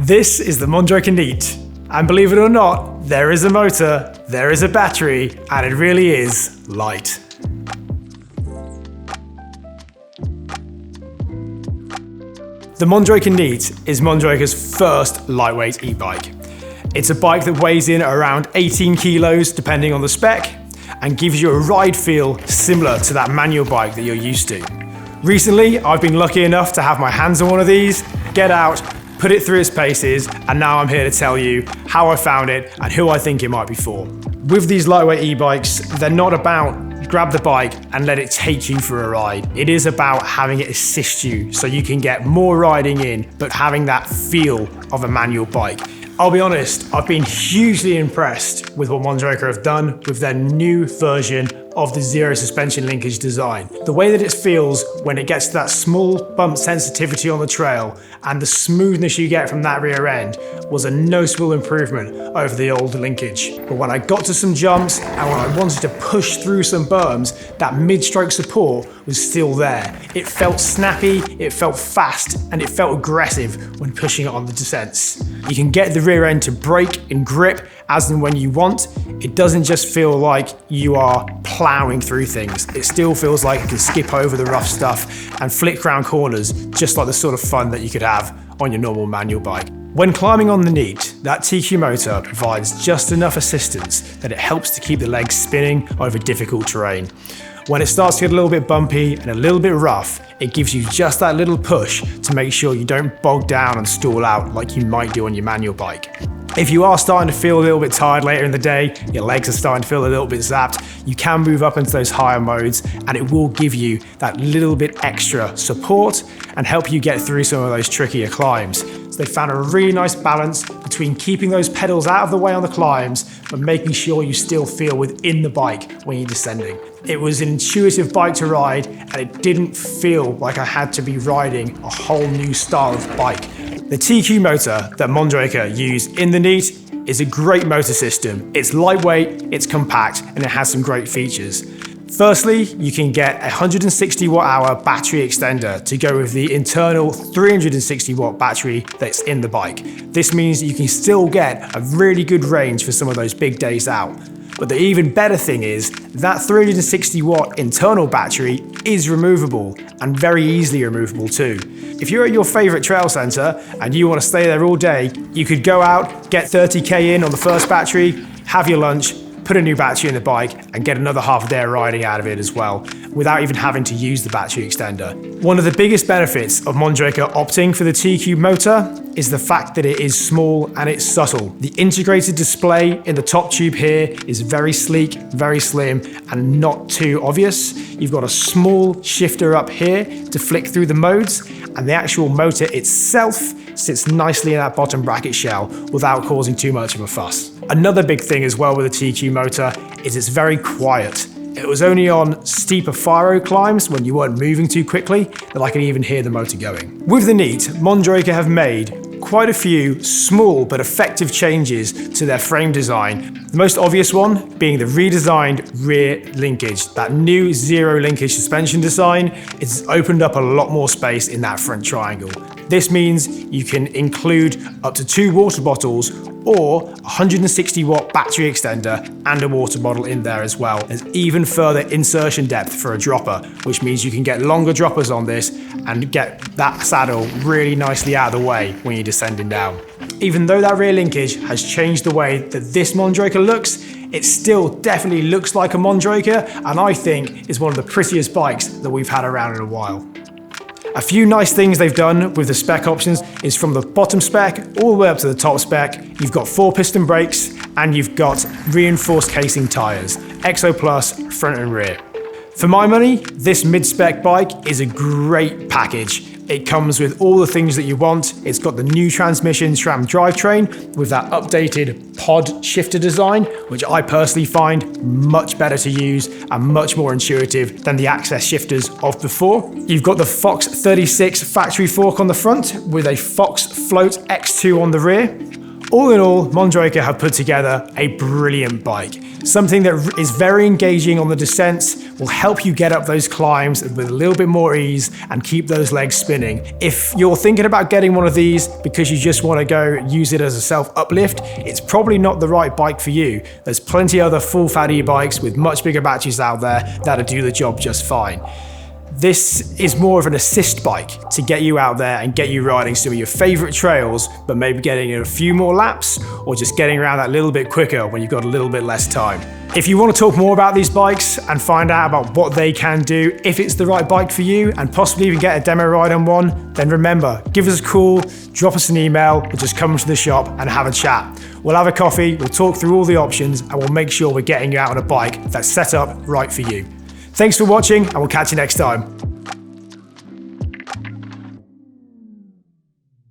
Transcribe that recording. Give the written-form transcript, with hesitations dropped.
This is the Mondraker Neat, and believe it or not, there is a motor, there is a battery, and it really is light. The Mondraker Neat is Mondraker's first lightweight e-bike. It's a bike that weighs in around 18 kilos depending on the spec, and gives you a ride feel similar to that manual bike that you're used to. Recently, I've been lucky enough to have my hands on one of these, get out, put it through its paces, and now I'm here to tell you how I found it and who I think it might be for. With these lightweight e-bikes, they're not about grab the bike and let it take you for a ride. It is about having it assist you so you can get more riding in, but having that feel of a manual bike. I'll be honest, I've been hugely impressed with what Mondraker have done with their new version of the zero suspension linkage design. The way that it feels when it gets to that small bump sensitivity on the trail and the smoothness you get from that rear end was a noticeable improvement over the old linkage. But when I got to some jumps and when I wanted to push through some berms, that mid-stroke support was still there. It felt snappy, it felt fast, and it felt aggressive when pushing it on the descents. You can get the rear end to brake and grip as and when you want. It doesn't just feel like you are plowing through things. It still feels like it can skip over the rough stuff and flick round corners, just like the sort of fun that you could have on your normal manual bike. When climbing on the Neat, that TQ motor provides just enough assistance that it helps to keep the legs spinning over difficult terrain. When it starts to get a little bit bumpy and a little bit rough, it gives you just that little push to make sure you don't bog down and stall out like you might do on your manual bike. If you are starting to feel a little bit tired later in the day, your legs are starting to feel a little bit zapped, you can move up into those higher modes and it will give you that little bit extra support and help you get through some of those trickier climbs. So they found a really nice balance between keeping those pedals out of the way on the climbs, but making sure you still feel within the bike when you're descending. It was an intuitive bike to ride and it didn't feel like I had to be riding a whole new style of bike. The TQ motor that Mondraker use in the Neat is a great motor system. It's lightweight, it's compact, and it has some great features. Firstly, you can get a 160 watt-hour battery extender to go with the internal 360 watt battery that's in the bike. This means that you can still get a really good range for some of those big days out. But the even better thing is that 360 watt internal battery is removable and very easily removable too. If you're at your favorite trail center and you want to stay there all day, you could go out, get 30k in on the first battery, have your lunch, put a new battery in the bike and get another half a day of riding out of it as well, without even having to use the battery extender. One of the biggest benefits of Mondraker opting for the TQ motor is the fact that it is small and it's subtle. The integrated display in the top tube here is very sleek, very slim, and not too obvious. You've got a small shifter up here to flick through the modes, and the actual motor itself sits nicely in that bottom bracket shell without causing too much of a fuss. Another big thing as well with the TQ motor is it's very quiet. It was only on steeper fire climbs when you weren't moving too quickly that I could even hear the motor going. With the Neat, Mondraker have made quite a few small but effective changes to their frame design. The most obvious one being the redesigned rear linkage. That new zero linkage suspension design has opened up a lot more space in that front triangle. This means you can include up to 2 water bottles or a 160 watt battery extender and a water bottle in there as well. There's even further insertion depth for a dropper, which means you can get longer droppers on this and get that saddle really nicely out of the way when you're descending down. Even though that rear linkage has changed the way that this Mondraker looks, it still definitely looks like a Mondraker, and I think is one of the prettiest bikes that we've had around in a while. A few nice things they've done with the spec options is from the bottom spec all the way up to the top spec, you've got 4-piston brakes and you've got reinforced casing tyres, Exo Plus front and rear. For my money, this mid-spec bike is a great package. It comes with all the things that you want. It's got the new transmission SRAM drivetrain with that updated pod shifter design, which I personally find much better to use and much more intuitive than the Access shifters of before. You've got the Fox 36 factory fork on the front with a Fox Float X2 on the rear. All in all, Mondraker have put together a brilliant bike. Something that is very engaging on the descents, will help you get up those climbs with a little bit more ease and keep those legs spinning. If you're thinking about getting one of these because you just want to go use it as a self-uplift, it's probably not the right bike for you. There's plenty other full-fat e-bikes with much bigger batteries out there that'll do the job just fine. This is more of an assist bike to get you out there and get you riding some of your favorite trails, but maybe getting in a few more laps or just getting around that little bit quicker when you've got a little bit less time. If you want to talk more about these bikes and find out about what they can do, if it's the right bike for you, and possibly even get a demo ride on one, then remember, give us a call, drop us an email, or just come to the shop and have a chat. We'll have a coffee, we'll talk through all the options, and we'll make sure we're getting you out on a bike that's set up right for you. Thanks for watching, and we'll catch you next time.